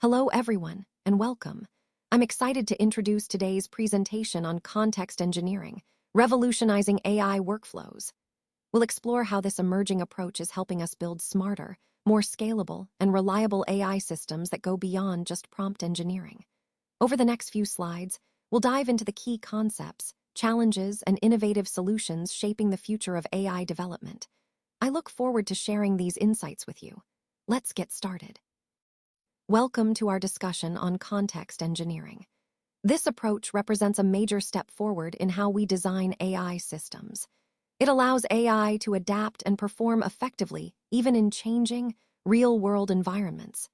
Hello, everyone, and welcome. I'm excited to introduce today's presentation on context engineering, revolutionizing AI workflows. We'll explore how this emerging approach is helping us build smarter, more scalable, and reliable AI systems that go beyond just prompt engineering. Over the next few slides, we'll dive into the key concepts, challenges, and innovative solutions shaping the future of AI development. I look forward to sharing these insights with you. Let's get started. Welcome to our discussion on context engineering. This approach represents a major step forward in how we design AI systems. It allows AI to adapt and perform effectively, even in changing, real-world environments.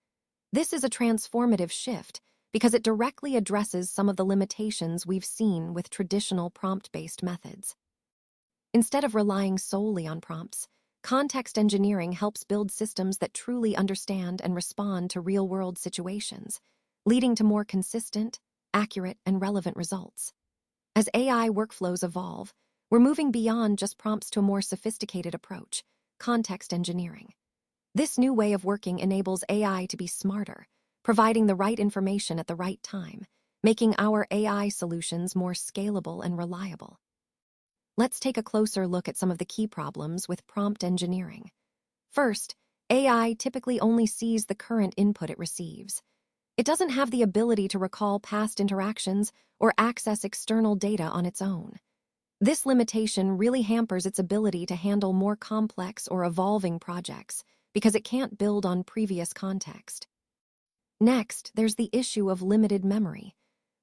This is a transformative shift because it directly addresses some of the limitations we've seen with traditional prompt-based methods. Instead of relying solely on prompts, context engineering helps build systems that truly understand and respond to real-world situations, leading to more consistent, accurate, and relevant results. As AI workflows evolve, we're moving beyond just prompts to a more sophisticated approach, context engineering. This new way of working enables AI to be smarter, providing the right information at the right time, making our AI solutions more scalable and reliable. Let's take a closer look at some of the key problems with prompt engineering. First, AI typically only sees the current input it receives. It doesn't have the ability to recall past interactions or access external data on its own. This limitation really hampers its ability to handle more complex or evolving projects because it can't build on previous context. Next, there's the issue of limited memory.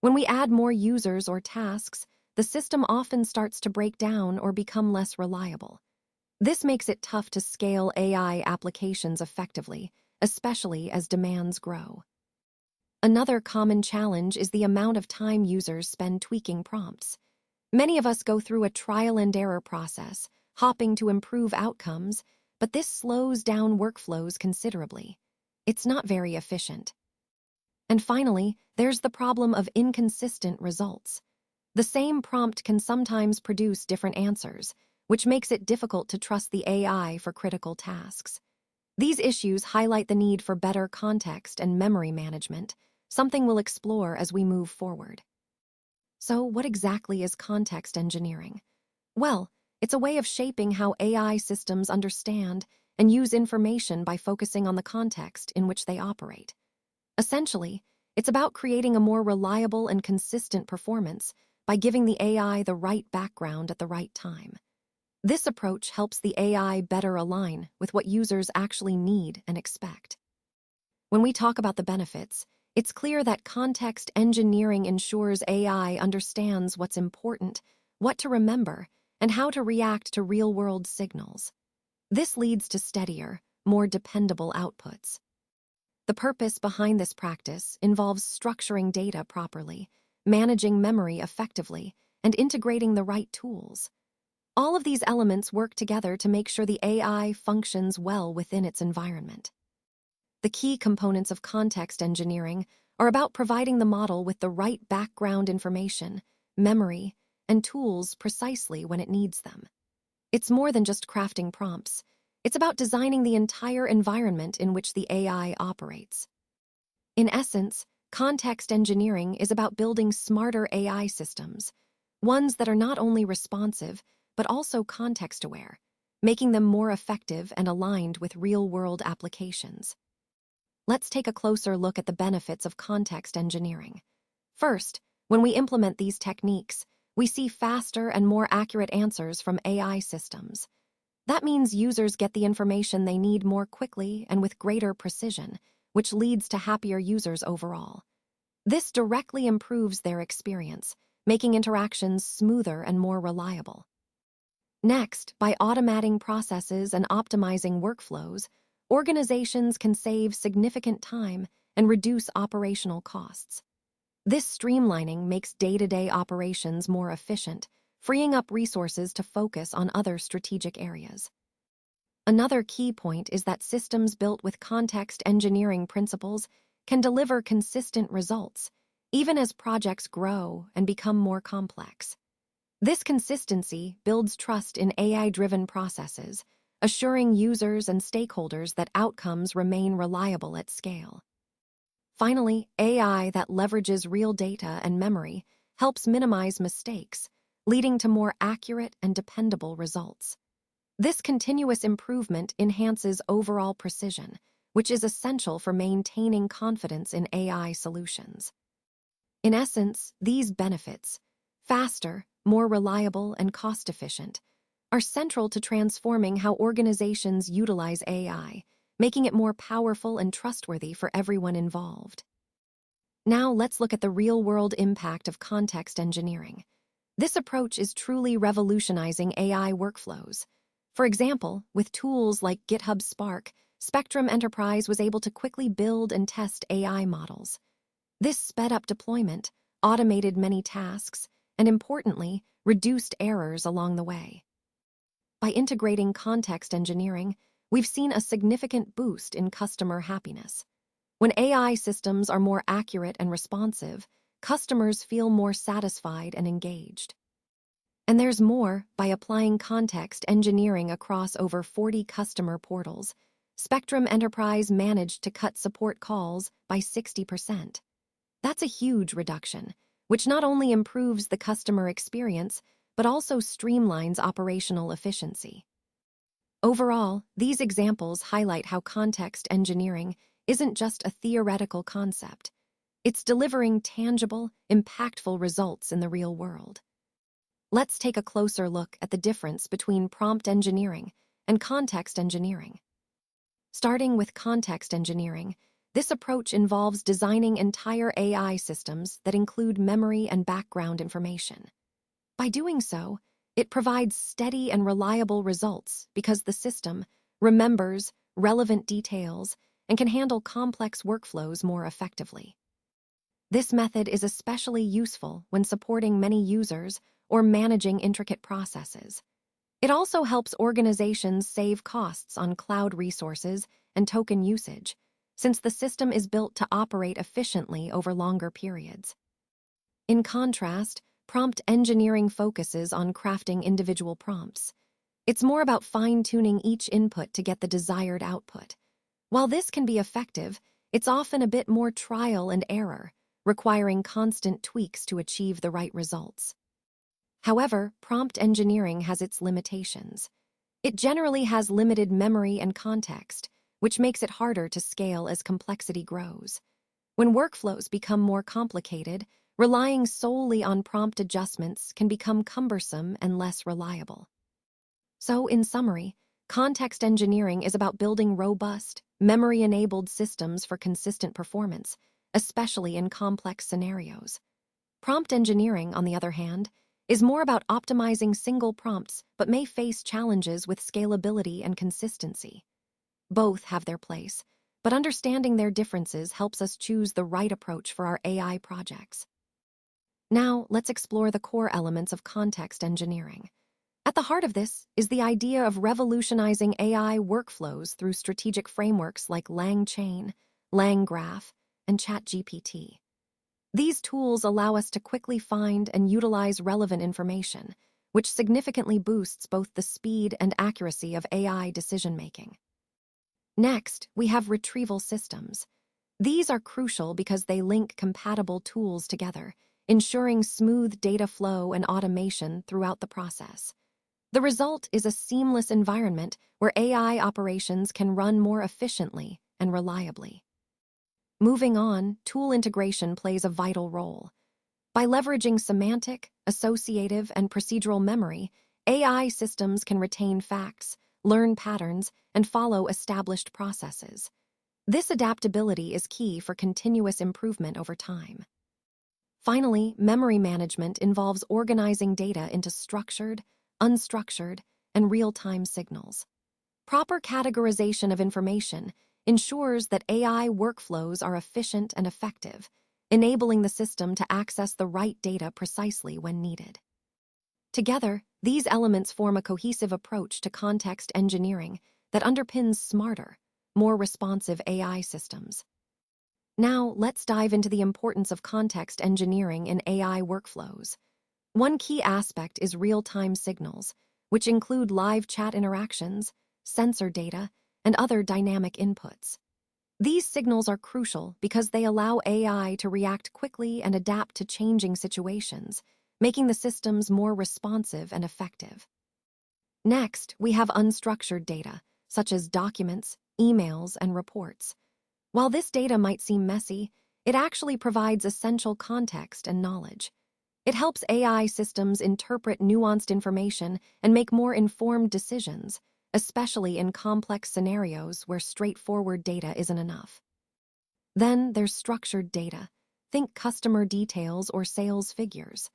When we add more users or tasks, the system often starts to break down or become less reliable. This makes it tough to scale AI applications effectively, especially as demands grow. Another common challenge is the amount of time users spend tweaking prompts. Many of us go through a trial-and-error process, hopping to improve outcomes, but this slows down workflows considerably. It's not very efficient. And finally, there's the problem of inconsistent results. The same prompt can sometimes produce different answers, which makes it difficult to trust the AI for critical tasks. These issues highlight the need for better context and memory management, something we'll explore as we move forward. So, what exactly is context engineering? Well, it's a way of shaping how AI systems understand and use information by focusing on the context in which they operate. Essentially, it's about creating a more reliable and consistent performance by giving the AI the right background at the right time. This approach helps the AI better align with what users actually need and expect. When we talk about the benefits, it's clear that context engineering ensures AI understands what's important, what to remember, and how to react to real-world signals. This leads to steadier, more dependable outputs. The purpose behind this practice involves structuring data properly, managing memory effectively, and integrating the right tools. All of these elements work together to make sure the AI functions well within its environment. The key components of context engineering are about providing the model with the right background information, memory, and tools precisely when it needs them. It's more than just crafting prompts. It's about designing the entire environment in which the AI operates. In essence, context engineering is about building smarter AI systems, ones that are not only responsive, but also context-aware, making them more effective and aligned with real-world applications. Let's take a closer look at the benefits of context engineering. First, when we implement these techniques, we see faster and more accurate answers from AI systems. That means users get the information they need more quickly and with greater precision, which leads to happier users overall. This directly improves their experience, making interactions smoother and more reliable. Next, by automating processes and optimizing workflows, organizations can save significant time and reduce operational costs. This streamlining makes day-to-day operations more efficient, freeing up resources to focus on other strategic areas. Another key point is that systems built with context engineering principles can deliver consistent results, even as projects grow and become more complex. This consistency builds trust in AI-driven processes, assuring users and stakeholders that outcomes remain reliable at scale. Finally, AI that leverages real data and memory helps minimize mistakes, leading to more accurate and dependable results. This continuous improvement enhances overall precision, which is essential for maintaining confidence in AI solutions. In essence, these benefits, faster, more reliable, and cost-efficient, are central to transforming how organizations utilize AI, making it more powerful and trustworthy for everyone involved. Now let's look at the real-world impact of context engineering. This approach is truly revolutionizing AI workflows. For example, with tools like GitHub Spark, Spectrum Enterprise was able to quickly build and test AI models. This sped up deployment, automated many tasks, and importantly, reduced errors along the way. By integrating context engineering, we've seen a significant boost in customer happiness. When AI systems are more accurate and responsive, customers feel more satisfied and engaged. And there's more. By applying context engineering across over 40 customer portals, Spectrum Enterprise managed to cut support calls by 60%. That's a huge reduction, which not only improves the customer experience, but also streamlines operational efficiency. Overall, these examples highlight how context engineering isn't just a theoretical concept. It's delivering tangible, impactful results in the real world. Let's take a closer look at the difference between prompt engineering and context engineering. Starting with context engineering, this approach involves designing entire AI systems that include memory and background information. By doing so, it provides steady and reliable results because the system remembers relevant details and can handle complex workflows more effectively. This method is especially useful when supporting many users or managing intricate processes. It also helps organizations save costs on cloud resources and token usage, since the system is built to operate efficiently over longer periods. In contrast, prompt engineering focuses on crafting individual prompts. It's more about fine-tuning each input to get the desired output. While this can be effective, it's often a bit more trial and error, requiring constant tweaks to achieve the right results. However, prompt engineering has its limitations. It generally has limited memory and context, which makes it harder to scale as complexity grows. When workflows become more complicated, relying solely on prompt adjustments can become cumbersome and less reliable. So, in summary, context engineering is about building robust, memory-enabled systems for consistent performance, especially in complex scenarios. Prompt engineering, on the other hand, is more about optimizing single prompts but may face challenges with scalability and consistency. Both have their place, but understanding their differences helps us choose the right approach for our AI projects. Now, let's explore the core elements of context engineering. At the heart of this is the idea of revolutionizing AI workflows through strategic frameworks like LangChain, LangGraph, and ChatGPT. These tools allow us to quickly find and utilize relevant information, which significantly boosts both the speed and accuracy of AI decision-making. Next, we have retrieval systems. These are crucial because they link compatible tools together, ensuring smooth data flow and automation throughout the process. The result is a seamless environment where AI operations can run more efficiently and reliably. Moving on, tool integration plays a vital role. By leveraging semantic, associative, and procedural memory, AI systems can retain facts, learn patterns, and follow established processes. This adaptability is key for continuous improvement over time. Finally, memory management involves organizing data into structured, unstructured, and real-time signals. Proper categorization of information ensures that AI workflows are efficient and effective, enabling the system to access the right data precisely when needed. Together, these elements form a cohesive approach to context engineering that underpins smarter, more responsive AI systems. Now, let's dive into the importance of context engineering in AI workflows. One key aspect is real-time signals, which include live chat interactions, sensor data, and other dynamic inputs. These signals are crucial because they allow AI to react quickly and adapt to changing situations, making the systems more responsive and effective. Next, we have unstructured data, such as documents, emails, and reports. While this data might seem messy, it actually provides essential context and knowledge. It helps AI systems interpret nuanced information and make more informed decisions, especially in complex scenarios where straightforward data isn't enough. Then there's structured data. Think customer details or sales figures.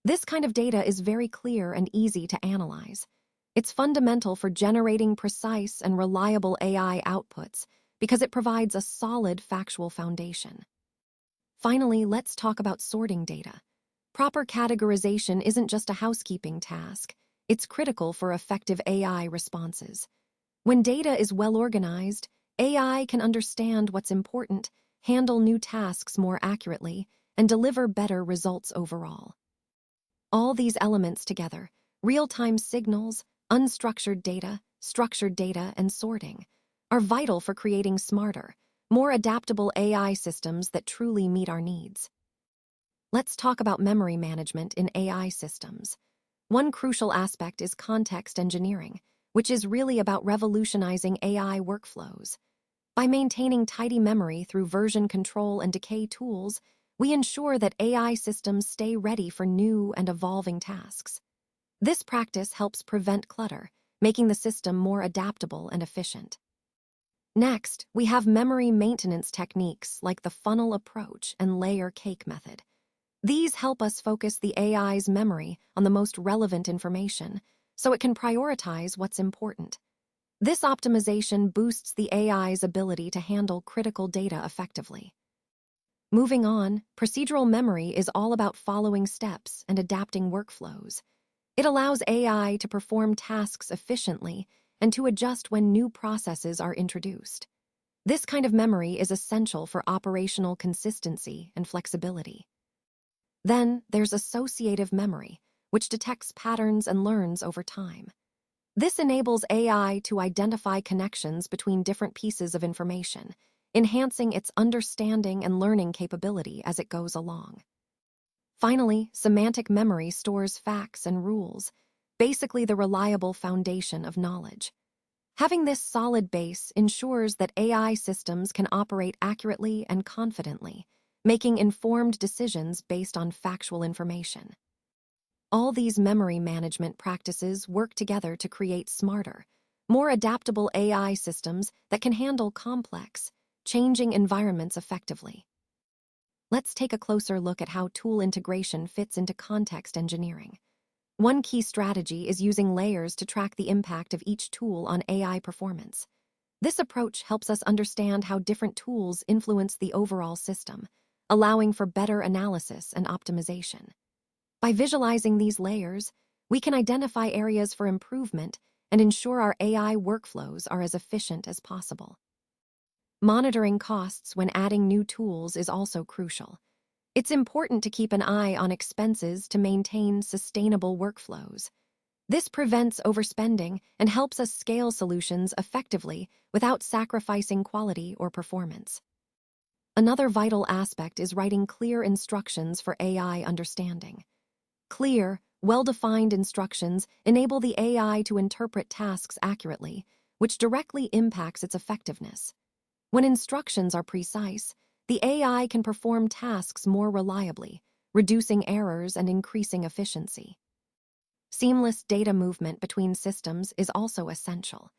This kind of data is very clear and easy to analyze. It's fundamental for generating precise and reliable AI outputs because it provides a solid factual foundation. Finally, let's talk about sorting data. Proper categorization isn't just a housekeeping task. It's critical for effective AI responses. When data is well organized, AI can understand what's important, handle new tasks more accurately, and deliver better results overall. All these elements together, real-time signals, unstructured data, structured data, and sorting, are vital for creating smarter, more adaptable AI systems that truly meet our needs. Let's talk about memory management in AI systems. One crucial aspect is context engineering, which is really about revolutionizing AI workflows. By maintaining tidy memory through version control and decay tools, we ensure that AI systems stay ready for new and evolving tasks. This practice helps prevent clutter, making the system more adaptable and efficient. Next, we have memory maintenance techniques like the funnel approach and layer cake method. These help us focus the AI's memory on the most relevant information, so it can prioritize what's important. This optimization boosts the AI's ability to handle critical data effectively. Moving on, procedural memory is all about following steps and adapting workflows. It allows AI to perform tasks efficiently and to adjust when new processes are introduced. This kind of memory is essential for operational consistency and flexibility. Then there's associative memory, which detects patterns and learns over time. This enables AI to identify connections between different pieces of information, enhancing its understanding and learning capability as it goes along. Finally, semantic memory stores facts and rules, basically the reliable foundation of knowledge. Having this solid base ensures that AI systems can operate accurately and confidently, making informed decisions based on factual information. All these memory management practices work together to create smarter, more adaptable AI systems that can handle complex, changing environments effectively. Let's take a closer look at how tool integration fits into context engineering. One key strategy is using layers to track the impact of each tool on AI performance. This approach helps us understand how different tools influence the overall system, allowing for better analysis and optimization. By visualizing these layers, we can identify areas for improvement and ensure our AI workflows are as efficient as possible. Monitoring costs when adding new tools is also crucial. It's important to keep an eye on expenses to maintain sustainable workflows. This prevents overspending and helps us scale solutions effectively without sacrificing quality or performance. Another vital aspect is writing clear instructions for AI understanding. Clear, well-defined instructions enable the AI to interpret tasks accurately, which directly impacts its effectiveness. When instructions are precise, the AI can perform tasks more reliably, reducing errors and increasing efficiency. Seamless data movement between systems is also essential.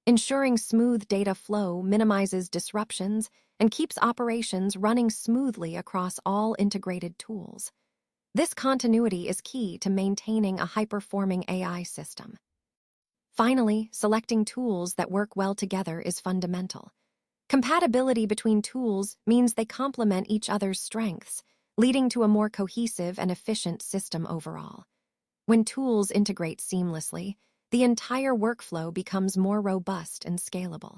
Ensuring smooth data flow minimizes disruptions and keeps operations running smoothly across all integrated tools. This continuity is key to maintaining a high-performing AI system. Finally, selecting tools that work well together is fundamental. Compatibility between tools means they complement each other's strengths, leading to a more cohesive and efficient system overall. When tools integrate seamlessly, the entire workflow becomes more robust and scalable.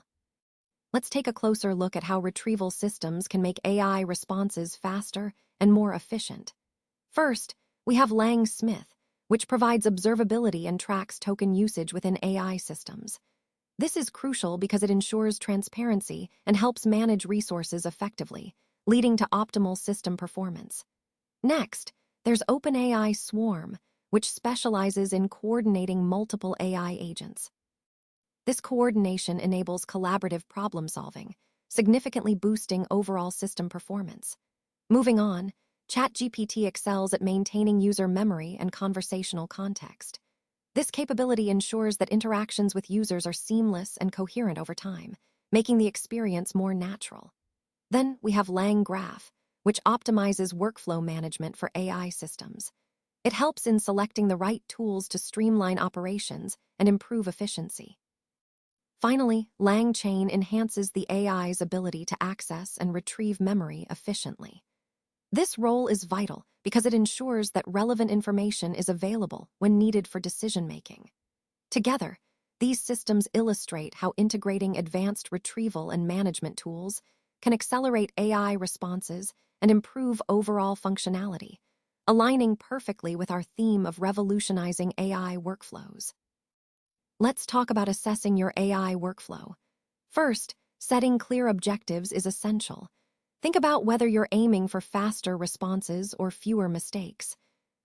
Let's take a closer look at how retrieval systems can make AI responses faster and more efficient. First, we have LangSmith, which provides observability and tracks token usage within AI systems. This is crucial because it ensures transparency and helps manage resources effectively, leading to optimal system performance. Next, there's OpenAI Swarm, which specializes in coordinating multiple AI agents. This coordination enables collaborative problem-solving, significantly boosting overall system performance. Moving on, ChatGPT excels at maintaining user memory and conversational context. This capability ensures that interactions with users are seamless and coherent over time, making the experience more natural. Then we have LangGraph, which optimizes workflow management for AI systems. It helps in selecting the right tools to streamline operations and improve efficiency. Finally, LangChain enhances the AI's ability to access and retrieve memory efficiently. This role is vital because it ensures that relevant information is available when needed for decision-making. Together, these systems illustrate how integrating advanced retrieval and management tools can accelerate AI responses and improve overall functionality, aligning perfectly with our theme of revolutionizing AI workflows. Let's talk about assessing your AI workflow. First, setting clear objectives is essential. Think about whether you're aiming for faster responses or fewer mistakes.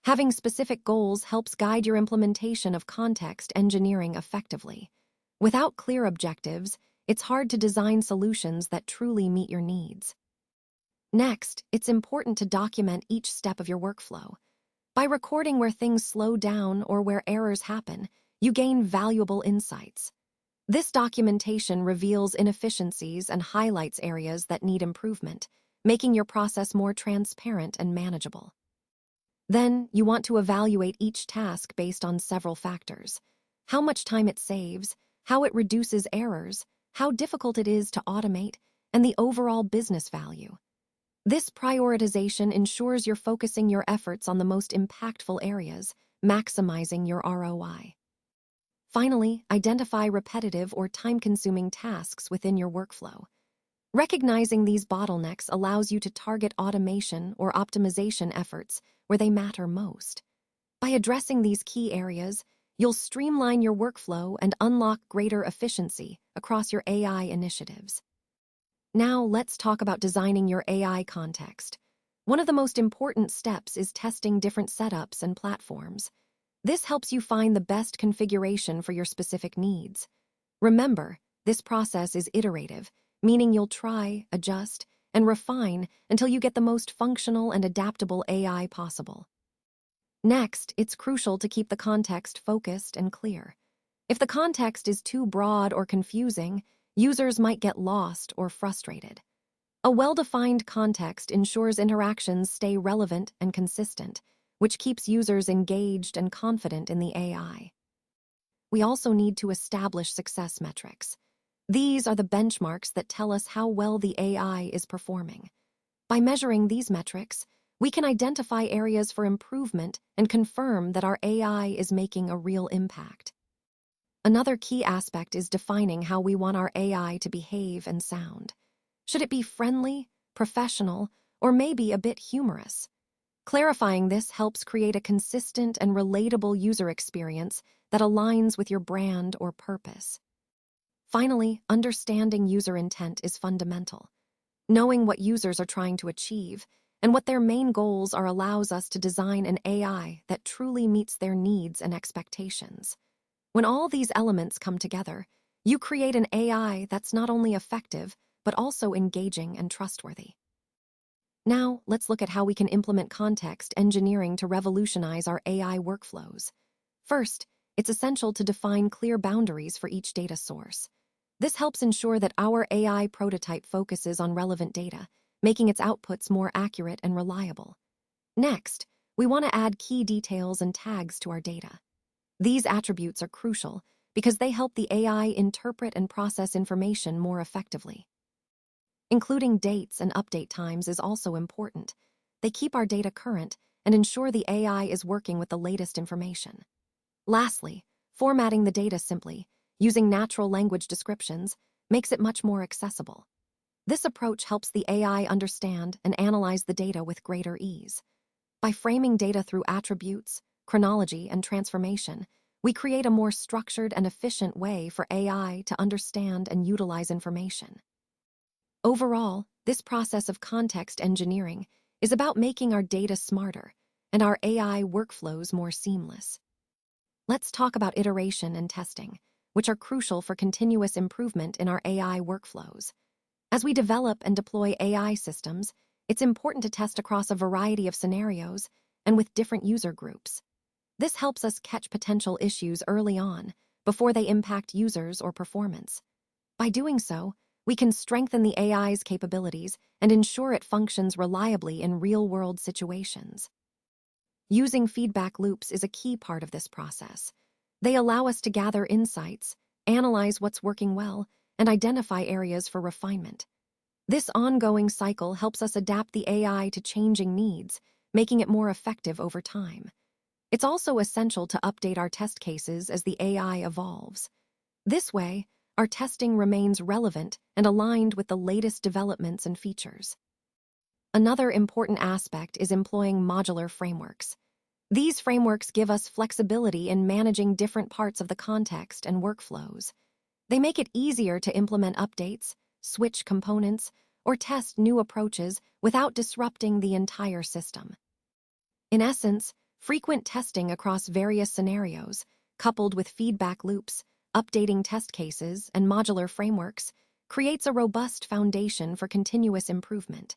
Having specific goals helps guide your implementation of context engineering effectively. Without clear objectives, it's hard to design solutions that truly meet your needs. Next, it's important to document each step of your workflow. By recording where things slow down or where errors happen, you gain valuable insights. This documentation reveals inefficiencies and highlights areas that need improvement, making your process more transparent and manageable. Then, you want to evaluate each task based on several factors: how much time it saves, how it reduces errors, how difficult it is to automate, and the overall business value. This prioritization ensures you're focusing your efforts on the most impactful areas, maximizing your ROI. Finally, identify repetitive or time-consuming tasks within your workflow. Recognizing these bottlenecks allows you to target automation or optimization efforts where they matter most. By addressing these key areas, you'll streamline your workflow and unlock greater efficiency across your AI initiatives. Now, let's talk about designing your AI context. One of the most important steps is testing different setups and platforms. This helps you find the best configuration for your specific needs. Remember, this process is iterative, meaning you'll try, adjust, and refine until you get the most functional and adaptable AI possible. Next, it's crucial to keep the context focused and clear. If the context is too broad or confusing, users might get lost or frustrated. A well-defined context ensures interactions stay relevant and consistent, which keeps users engaged and confident in the AI. We also need to establish success metrics. These are the benchmarks that tell us how well the AI is performing. By measuring these metrics, we can identify areas for improvement and confirm that our AI is making a real impact. Another key aspect is defining how we want our AI to behave and sound. Should it be friendly, professional, or maybe a bit humorous? Clarifying this helps create a consistent and relatable user experience that aligns with your brand or purpose. Finally, understanding user intent is fundamental. Knowing what users are trying to achieve and what their main goals are allows us to design an AI that truly meets their needs and expectations. When all these elements come together, you create an AI that's not only effective, but also engaging and trustworthy. Now, let's look at how we can implement context engineering to revolutionize our AI workflows. First, it's essential to define clear boundaries for each data source. This helps ensure that our AI prototype focuses on relevant data, making its outputs more accurate and reliable. Next, we want to add key details and tags to our data. These attributes are crucial because they help the AI interpret and process information more effectively. Including dates and update times is also important. They keep our data current and ensure the AI is working with the latest information. Lastly, formatting the data simply, using natural language descriptions, makes it much more accessible. This approach helps the AI understand and analyze the data with greater ease. By framing data through attributes, chronology, and transformation, We create a more structured and efficient way for AI to understand and utilize information. Overall, this process of context engineering is about making our data smarter and our AI workflows more seamless. Let's talk about iteration and testing, which are crucial for continuous improvement in our AI workflows. As we develop and deploy AI systems, it's important to test across a variety of scenarios and with different user groups. This helps us catch potential issues early on, before they impact users or performance. By doing so, we can strengthen the AI's capabilities and ensure it functions reliably in real-world situations. Using feedback loops is a key part of this process. They allow us to gather insights, analyze what's working well, and identify areas for refinement. This ongoing cycle helps us adapt the AI to changing needs, making it more effective over time. It's also essential to update our test cases as the AI evolves. This way, our testing remains relevant and aligned with the latest developments and features. Another important aspect is employing modular frameworks. These frameworks give us flexibility in managing different parts of the context and workflows. They make it easier to implement updates, switch components, or test new approaches without disrupting the entire system. In essence, frequent testing across various scenarios, coupled with feedback loops, updating test cases, and modular frameworks, creates a robust foundation for continuous improvement.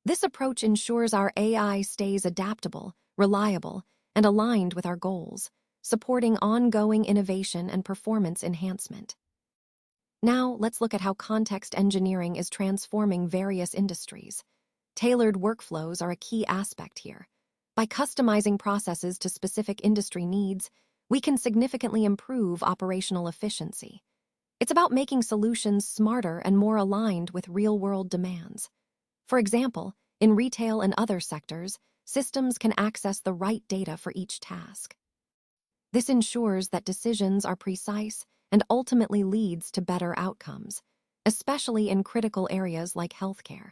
This approach ensures our AI stays adaptable, reliable, and aligned with our goals, supporting ongoing innovation and performance enhancement. Now, let's look at how context engineering is transforming various industries. Tailored workflows are a key aspect here. By customizing processes to specific industry needs, we can significantly improve operational efficiency. It's about making solutions smarter and more aligned with real-world demands. For example, in retail and other sectors, systems can access the right data for each task. This ensures that decisions are precise and ultimately leads to better outcomes, especially in critical areas like healthcare.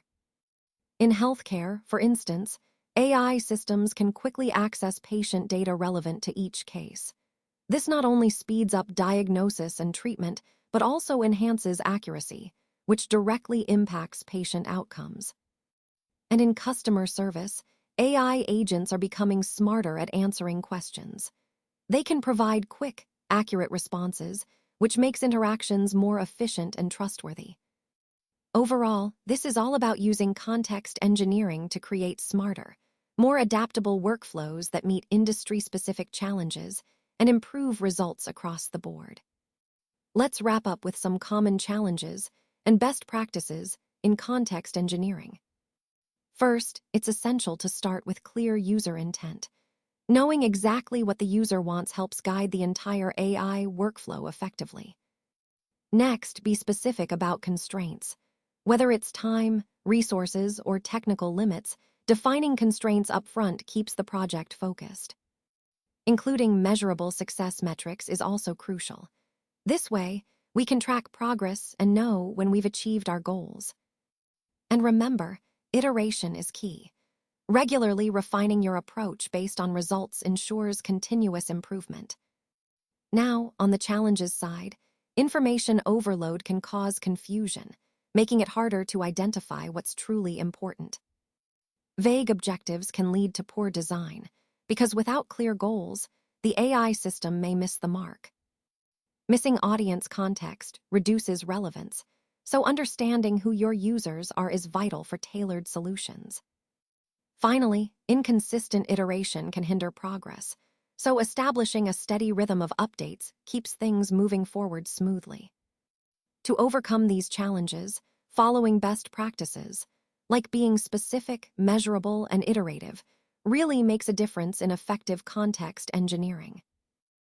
In healthcare, for instance, AI systems can quickly access patient data relevant to each case. This not only speeds up diagnosis and treatment, but also enhances accuracy, which directly impacts patient outcomes. And in customer service, AI agents are becoming smarter at answering questions. They can provide quick, accurate responses, which makes interactions more efficient and trustworthy. Overall, this is all about using context engineering to create smarter, more adaptable workflows that meet industry-specific challenges and improve results across the board. Let's wrap up with some common challenges and best practices in context engineering. First, it's essential to start with clear user intent. Knowing exactly what the user wants helps guide the entire AI workflow effectively. Next, be specific about constraints. Whether it's time, resources, or technical limits, defining constraints upfront keeps the project focused. Including measurable success metrics is also crucial. This way, we can track progress and know when we've achieved our goals. And remember, iteration is key. Regularly refining your approach based on results ensures continuous improvement. Now, on the challenges side, information overload can cause confusion, making it harder to identify what's truly important. Vague objectives can lead to poor design, because without clear goals, the AI system may miss the mark. Missing audience context reduces relevance, so understanding who your users are is vital for tailored solutions. Finally, inconsistent iteration can hinder progress, so establishing a steady rhythm of updates keeps things moving forward smoothly. To overcome these challenges, following best practices, like being specific, measurable, and iterative, really makes a difference in effective context engineering.